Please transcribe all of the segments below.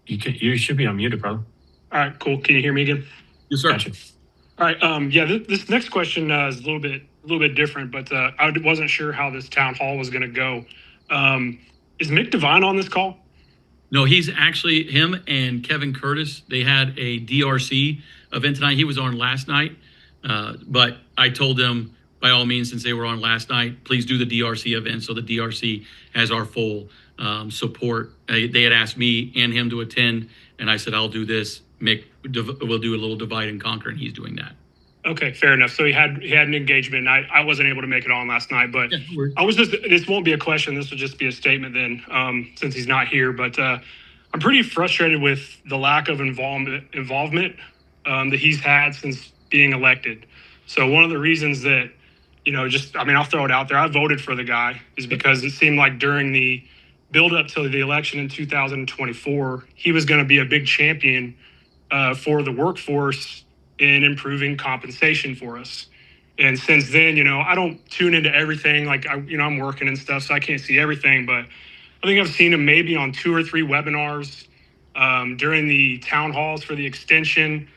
You should be unmuted, brother. All right, cool. Can you hear me again? Yes, sir. Gotcha. All right. Yeah, this next question is a little bit different, but I wasn't sure how this town hall was going to go. Is Mick Devine on this call? No, he's actually, him and Kevin Curtis, they had a DRC event tonight. He was on last night, but I told them, by all means, since they were on last night, please do the DRC event. So the DRC has our full support. They had asked me and him to attend, and I said, I'll do this. Mick will do a little divide and conquer, and he's doing that. Okay, fair enough. So he had an engagement. I wasn't able to make it on last night, but Yeah, I was this won't be a question. This will just be a statement then, since he's not here. But I'm pretty frustrated with the lack of involvement that he's had since being elected. So one of the reasons that, I'll throw it out there. I voted for the guy is because it seemed like during the build up to the election in 2024, he was going to be a big champion for the workforce in improving compensation for us. And since then, I don't tune into everything. Like I'm working and stuff, so I can't see everything. But I think I've seen him maybe on 2 or 3 webinars during the town halls for the extension.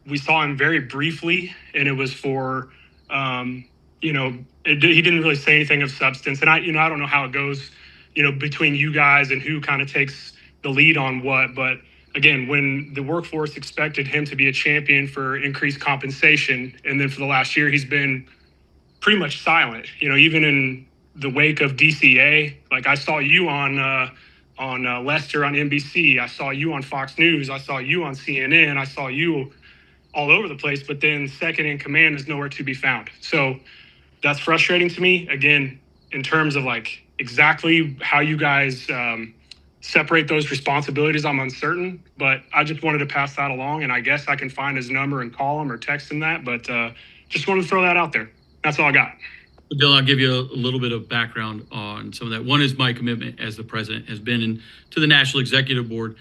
We saw him very briefly, and it was for, he didn't really say anything of substance. And I don't know how it goes, between you guys and who kind of takes the lead on what. But again, when the workforce expected him to be a champion for increased compensation, and then for the last year, he's been pretty much silent. Even in the wake of DCA, like I saw you on Lester on NBC, I saw you on Fox News, I saw you on CNN, I saw you all over the place. But then second in command is nowhere to be found. So that's frustrating to me. Again, in terms of like exactly how you guys separate those responsibilities, I'm uncertain, but I just wanted to pass that along, and I guess I can find his number and call him or text him that, but just wanted to throw that out there. That's all I got. Dylan, I'll give you a little bit of background on some of that. One is my commitment as the president has been to the National Executive Board,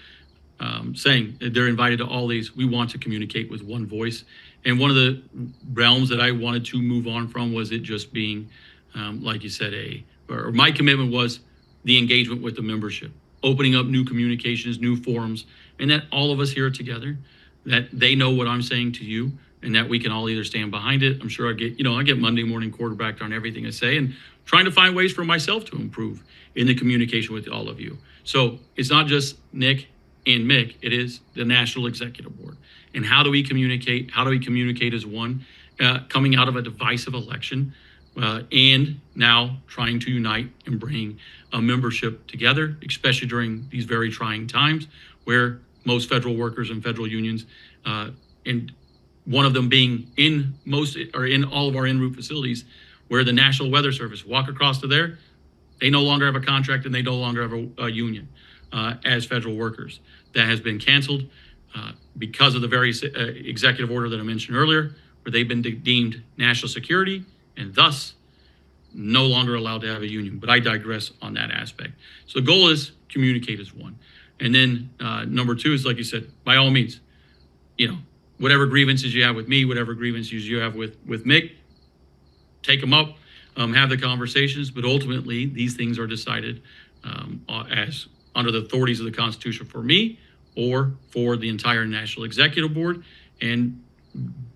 saying they're invited to all these. We want to communicate with one voice. And one of the realms that I wanted to move on from was it just being, like you said, my commitment was the engagement with the membership, opening up new communications, new forums, and that all of us here together, that they know what I'm saying to you, and that we can all either stand behind it. I'm sure I get Monday morning quarterbacked on everything I say, and trying to find ways for myself to improve in the communication with all of you. So it's not just Nick and Mick, it is the National Executive Board. And how do we communicate? How do we communicate as one, coming out of a divisive election, and now trying to unite and bring a membership together, especially during these very trying times where most federal workers and federal unions, and one of them being in all of our en route facilities, where the National Weather Service walk across to there, they no longer have a contract and they no longer have a union as federal workers. That has been canceled because of the very executive order that I mentioned earlier, where they've been deemed national security and thus no longer allowed to have a union. But I digress on that aspect. So the goal is communicate as one. And then number 2 is, like you said, by all means, whatever grievances you have with me, whatever grievances you have with Mick, take them up, have the conversations. But ultimately, these things are decided as under the authorities of the Constitution for me or for the entire National Executive Board. And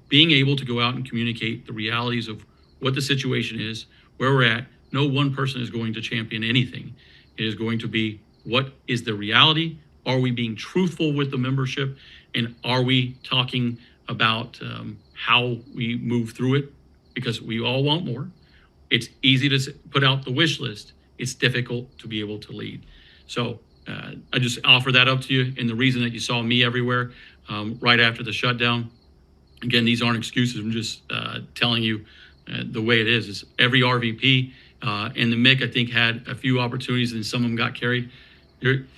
being able to go out and communicate the realities of what the situation is, where we're at. No one person is going to champion anything. It is going to be, what is the reality? Are we being truthful with the membership? And are we talking about how we move through it? Because we all want more. It's easy to put out the wish list. It's difficult to be able to lead. So I just offer that up to you. And the reason that you saw me everywhere right after the shutdown, again, these aren't excuses. I'm just telling you the way it is every RVP and the Mick, I think, had a few opportunities and some of them got carried.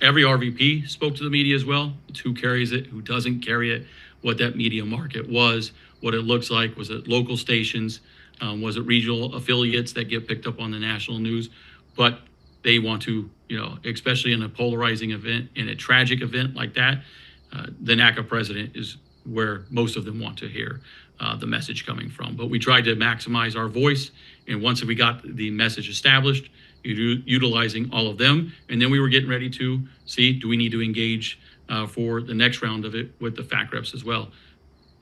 Every RVP spoke to the media as well. It's who carries it, who doesn't carry it, what that media market was, what it looks like. Was it local stations? Was it regional affiliates that get picked up on the national news? But they want to, especially in a polarizing event, in a tragic event like that, the NACA president is where most of them want to hear the message coming from. But we tried to maximize our voice. And once we got the message established, utilizing all of them. And then we were getting ready to see, do we need to engage for the next round of it with the FAC reps as well?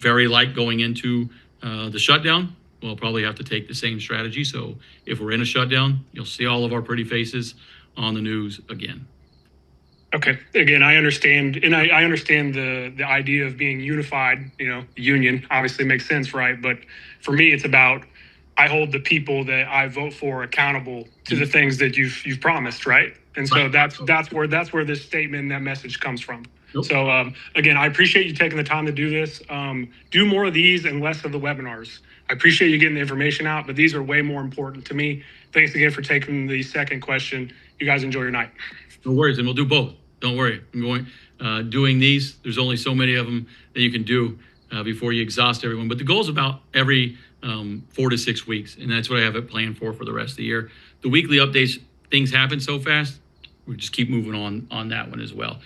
Very light going into the shutdown. We'll probably have to take the same strategy. So if we're in a shutdown, you'll see all of our pretty faces on the news again. Okay. Again, I understand, and I understand the idea of being unified. Union obviously makes sense, right? But for me, it's about I hold the people that I vote for accountable to the things that you've promised, right? And so that's where this statement and that message comes from. Yep. So again, I appreciate you taking the time to do this. Do more of these and less of the webinars. I appreciate you getting the information out, but these are way more important to me. Thanks again for taking the second question. You guys enjoy your night. No worries, and we'll do both. Don't worry. I'm going doing these. There's only so many of them that you can do before you exhaust everyone. But the goal is about every 4 to 6 weeks, and that's what I have it planned for the rest of the year. The weekly updates, things happen so fast. We just keep moving on that one as well.